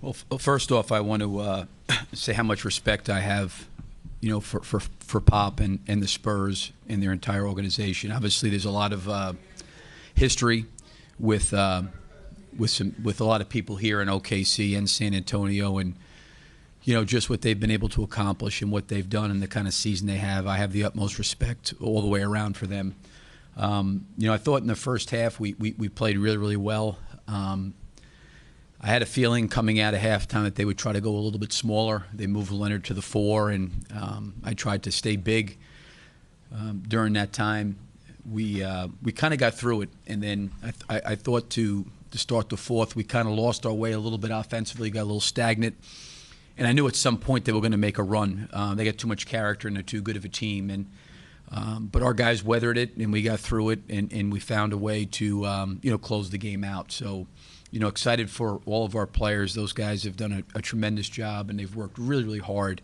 Well, first off, I want to say how much respect I have, for Pop and the Spurs and their entire organization. Obviously, there's a lot of history with with a lot of people here in OKC and San Antonio, and just what they've been able to accomplish and what they've done and the kind of season they have. I have the utmost respect all the way around for them. I thought in the first half we played really, really well. I had a feeling coming out of halftime that they would try to go a little bit smaller. They moved Leonard to the 4, and I tried to stay big during that time. We kind of got through it, and then I thought to start the fourth, we kind of lost our way a little bit offensively, got a little stagnant, and I knew at some point they were going to make a run. They got too much character, and they're too good of a team, but our guys weathered it, and we got through it, and we found a way to close the game out. So. Excited for all of our players. Those guys have done a tremendous job, and they've worked really, really hard,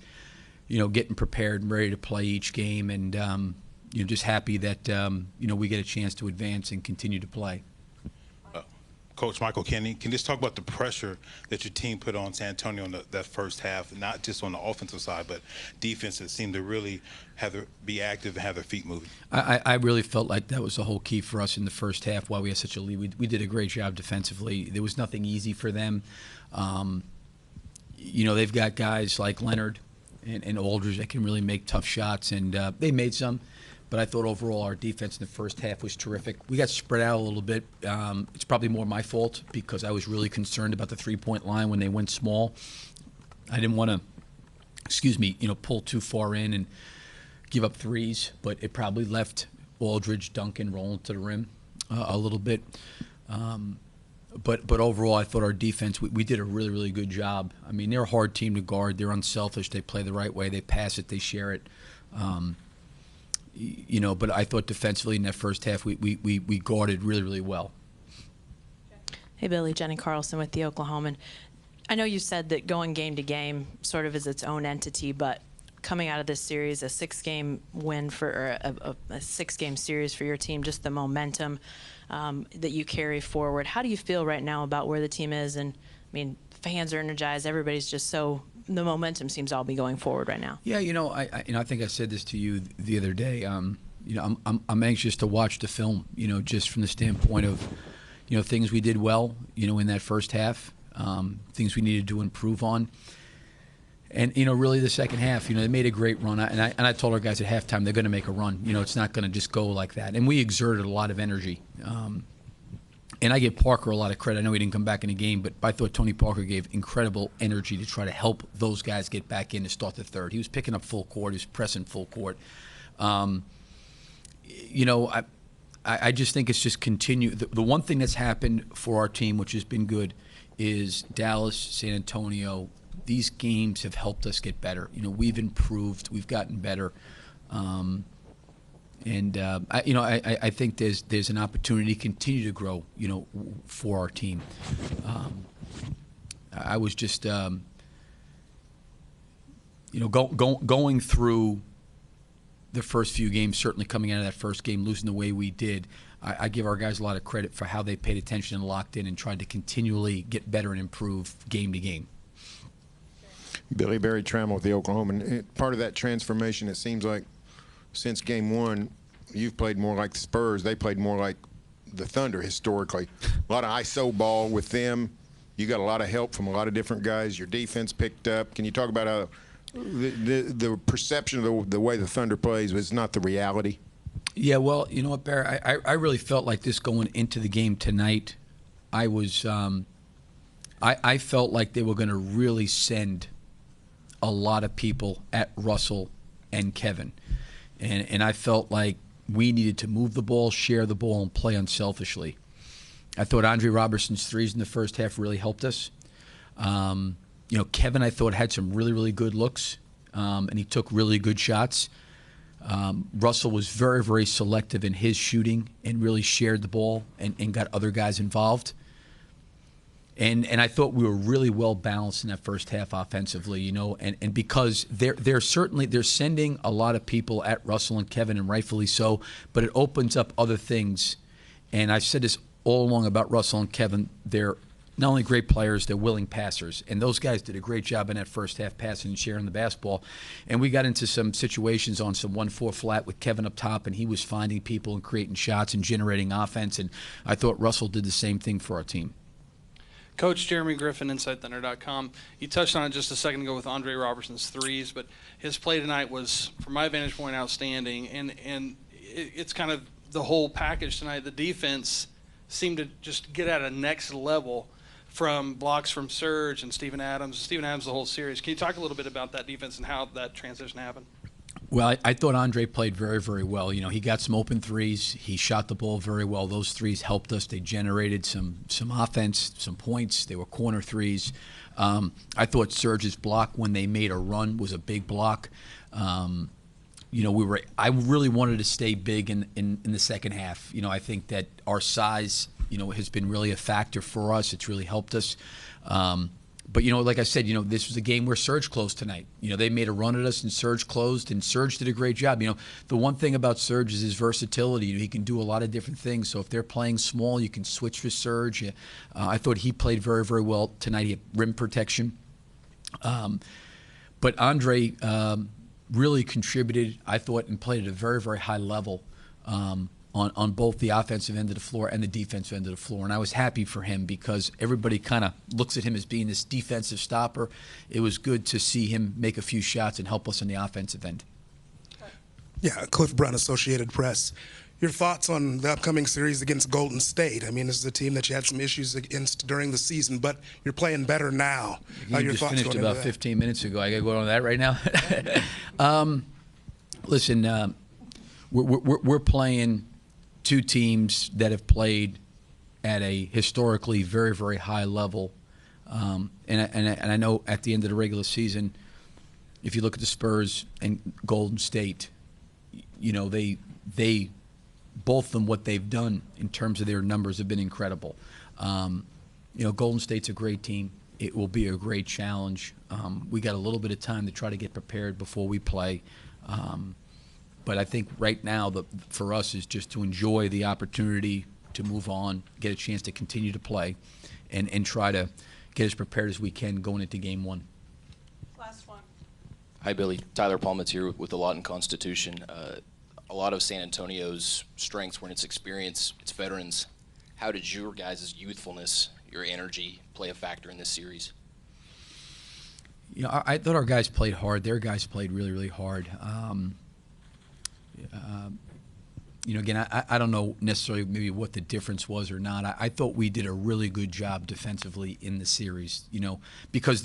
getting prepared and ready to play each game. And, just happy that, we get a chance to advance and continue to play. Coach Michael Kenny, can you just talk about the pressure that your team put on San Antonio in that first half, not just on the offensive side, but defense that seemed to really be active and have their feet moving? I really felt like that was the whole key for us in the first half. While we had such a lead, we did a great job defensively. There was nothing easy for them. They've got guys like Leonard and Aldridge that can really make tough shots, and they made some. But I thought overall our defense in the first half was terrific. We got spread out a little bit. It's probably more my fault because I was really concerned about the three-point line when they went small. I didn't want to, pull too far in and give up threes, but it probably left Aldridge, Duncan rolling to the rim a little bit. But overall, I thought our defense, we did a really, really good job. I mean, they're a hard team to guard. They're unselfish. They play the right way. They pass it. They share it. But I thought defensively in that first half we guarded really, really well. Hey, Billy, Jenny Carlson with the Oklahoman. I know you said that going game to game sort of is its own entity, but coming out of this series, a six-game win for a six-game series for your team, just the momentum that you carry forward. How do you feel right now about where the team is? And I mean, fans are energized. Everybody's just the momentum seems to all be going forward right now. Yeah, I think I said this to you the other day. I'm anxious to watch the film. Just from the standpoint of, things we did well. In that first half, things we needed to improve on, and really the second half. They made a great run, and I told our guys at halftime they're going to make a run. It's not going to just go like that, and we exerted a lot of energy. And I give Parker a lot of credit. I know he didn't come back in the game, but I thought Tony Parker gave incredible energy to try to help those guys get back in to start the third. He was picking up full court. He was pressing full court. I just think it's just continue. The one thing that's happened for our team, which has been good, is Dallas, San Antonio. These games have helped us get better. We've improved. We've gotten better. I think there's an opportunity to continue to grow, for our team. I was just, going through the first few games, certainly coming out of that first game, losing the way we did. I give our guys a lot of credit for how they paid attention and locked in and tried to continually get better and improve game to game. Billy, Barry Trammell with the Oklahoman. Part of that transformation, it seems like, since game one, you've played more like the Spurs. They played more like the Thunder historically. A lot of ISO ball with them. You got a lot of help from a lot of different guys. Your defense picked up. Can you talk about how the perception of the way the Thunder plays was not the reality? Yeah, well, you know what, Barry? I really felt like this going into the game tonight. I felt like they were going to really send a lot of people at Russell and Kevin. And I felt like we needed to move the ball, share the ball, and play unselfishly. I thought Andre Robertson's threes in the first half really helped us. Kevin, I thought, had some really, really good looks, and he took really good shots. Russell was very, very selective in his shooting and really shared the ball and got other guys involved. And I thought we were really well balanced in that first half offensively, and because they're sending a lot of people at Russell and Kevin, and rightfully so, but it opens up other things. And I've said this all along about Russell and Kevin. They're not only great players, they're willing passers. And those guys did a great job in that first half passing and sharing the basketball. And we got into some situations on some 1-4 flat with Kevin up top, and he was finding people and creating shots and generating offense. And I thought Russell did the same thing for our team. Coach Jeremy Griffin, InsideThunder.com. You touched on it just a second ago with Andre Robertson's threes, but his play tonight was, from my vantage point, outstanding. And it's kind of the whole package tonight. The defense seemed to just get at a next level from blocks from Serge and Steven Adams the whole series. Can you talk a little bit about that defense and how that transition happened? Well, I thought Andre played very, very well. You know, he got some open threes. He shot the ball very well. Those threes helped us. They generated some offense, some points. They were corner threes. I thought Serge's block when they made a run was a big block. You know, I really wanted to stay big in the second half. You know, I think that our size, you know, has been really a factor for us. It's really helped us. But, you know, like I said, you know, this was a game where Serge closed tonight. You know, they made a run at us and Serge closed, and Serge did a great job. You know, the one thing about Serge is his versatility. You know, he can do a lot of different things. So if they're playing small, you can switch for Serge. I thought he played very, very well tonight. He had rim protection. But Andre really contributed, I thought, and played at a very, very high level on both the offensive end of the floor and the defensive end of the floor. And I was happy for him because everybody kind of looks at him as being this defensive stopper. It was good to see him make a few shots and help us on the offensive end. Yeah, Cliff Brown, Associated Press. Your thoughts on the upcoming series against Golden State? I mean, this is a team that you had some issues against during the season, but you're playing better now. You your just thoughts finished going about into that? 15 minutes ago. I got to go on that right now. Listen, we're playing two teams that have played at a historically very, very high level. And I know at the end of the regular season, if you look at the Spurs and Golden State, you know, they both of them, what they've done in terms of their numbers have been incredible. You know, Golden State's a great team. It will be a great challenge. We got a little bit of time to try to get prepared before we play. But I think right now, for us, is just to enjoy the opportunity to move on, get a chance to continue to play, and try to get as prepared as we can going into Game 1. Last one. Hi, Billy. Tyler Palmet's here with the Lawton Constitution. A lot of San Antonio's strengths were in its experience, its veterans. How did your guys' youthfulness, your energy, play a factor in this series? You know, I thought our guys played hard. Their guys played really, really hard. You know, again, I don't know necessarily maybe what the difference was or not. I thought we did a really good job defensively in the series, you know, because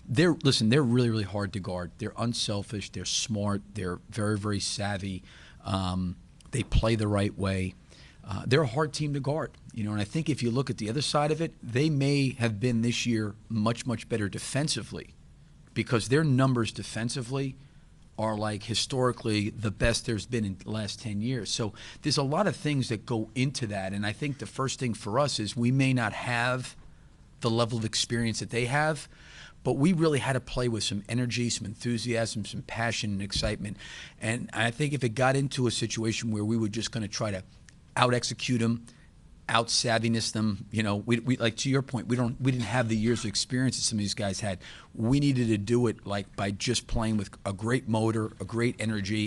they're really, really hard to guard. They're unselfish. They're smart. They're very, very savvy. They play the right way. They're a hard team to guard, you know, and I think if you look at the other side of it, they may have been this year much, much better defensively because their numbers defensively are like historically the best there's been in the last 10 years. So there's a lot of things that go into that. And I think the first thing for us is we may not have the level of experience that they have, but we really had to play with some energy, some enthusiasm, some passion and excitement. And I think if it got into a situation where we were just going to try to out-execute them, out-savviness them, you know, we like to your point, we didn't have the years of experience that some of these guys had. We needed to do it like by just playing with a great motor, a great energy,